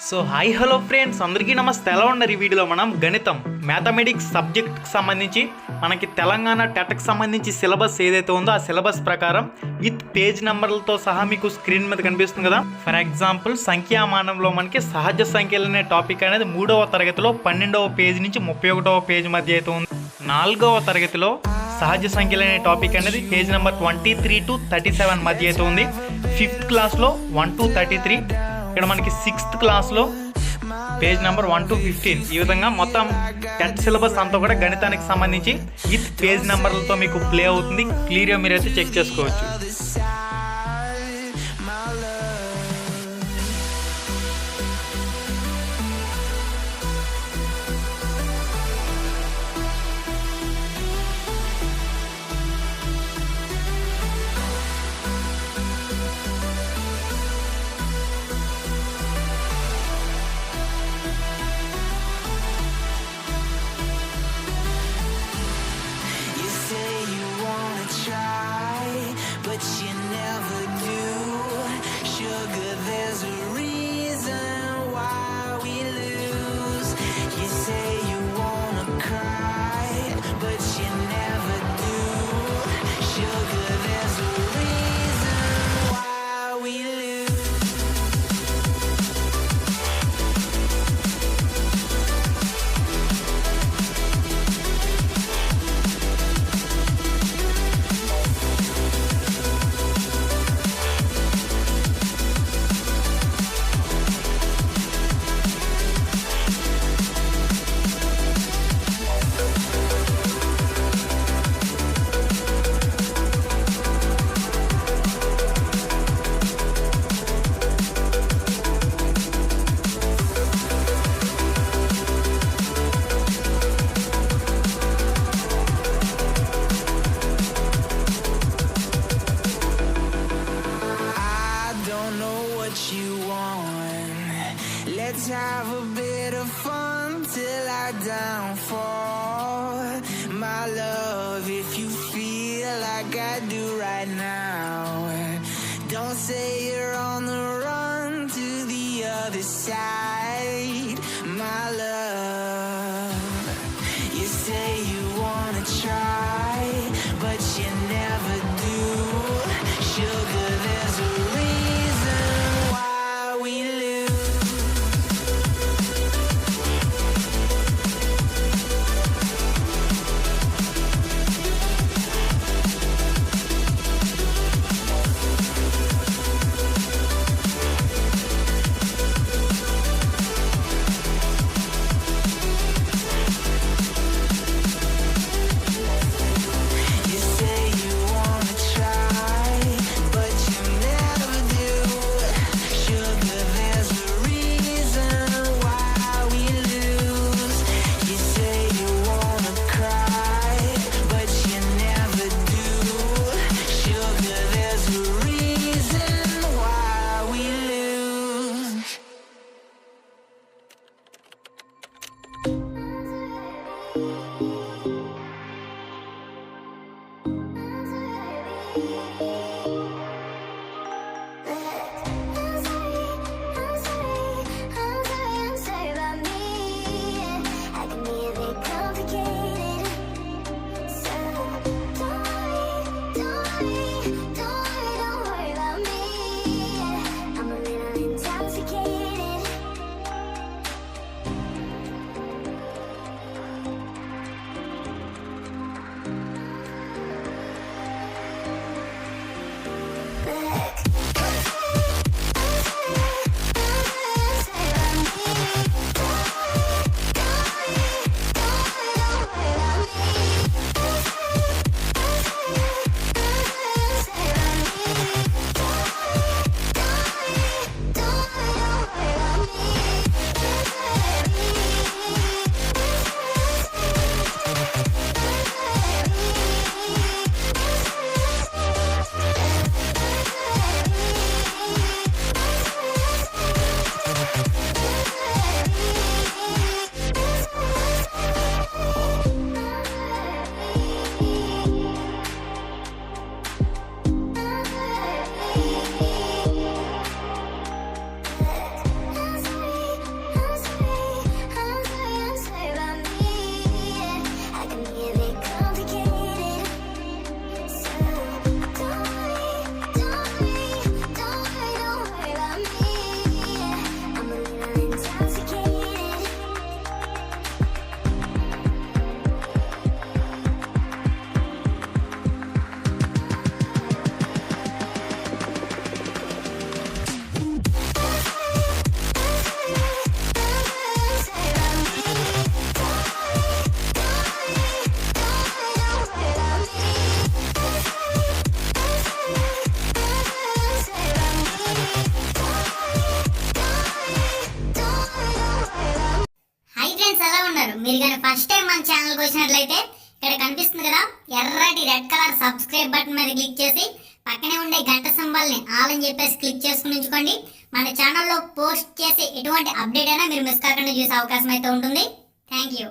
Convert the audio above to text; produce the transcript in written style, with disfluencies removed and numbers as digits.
So hi hello friends, అందరికీ నమస్తే. ఎలా ఉన్నారు? ఈ వీడియోలో మనం గణితం మ్యాథమెటిక్స్ సబ్జెక్ట్కి సంబంధించి మనకి తెలంగాణ టెట్కి సంబంధించి సిలబస్ ఏదైతే ఉందో ఆ సిలబస్ ప్రకారం విత్ పేజ్ నెంబర్లతో సహా మీకు స్క్రీన్ మీద కనిపిస్తుంది కదా. ఫర్ ఎగ్జాంపుల్ సంఖ్యామానంలో మనకి సహజ సంఖ్యలు అనే టాపిక్ అనేది 3వ తరగతిలో 12వ పేజ్ నుంచి 31వ పేజ్ మధ్య అయితే ఉంది. 4వ తరగతిలో సహజ సంఖ్యలు అనే టాపిక్ అనేది పేజ్ నెంబర్ 23 to 37 మధ్య అయితే ఉంది. 5th క్లాస్లో 1 to 33, ఇక్కడ మనకి 6th క్లాస్లో పేజ్ నెంబర్ 1 to 15. ఈ విధంగా మొత్తం టెట్ సిలబస్ అంతా కూడా గణితానికి సంబంధించి విత్ పేజ్ నెంబర్లతో మీకు ప్లే అవుతుంది. క్లియర్గా మీరైతే చెక్ చేసుకోవచ్చు. Let's have a bit of fun till I downfall. My love, if you feel like I do right now, don't say you're on the run to the other side. My love, you say you wanna try, but you never do. Sugar, there's a reason why we lose. First time మన ఛానల్కి వచ్చినట్లయితే ఇక్కడ కనిపిస్తుంది కదా ఎర్రటి red colour subscribe button మీద click చేసి పక్కనే ఉండే గంట సింబల్ని ఆల్ అని చెప్పేసి క్లిక్ చేసుకుని ఉంచుకోండి. మన ఛానల్లో పోస్ట్ చేసే ఎటువంటి అప్డేట్ అయినా మీరు మిస్ కాకుండా చూసే అవకాశం అయితే ఉంటుంది. Thank you.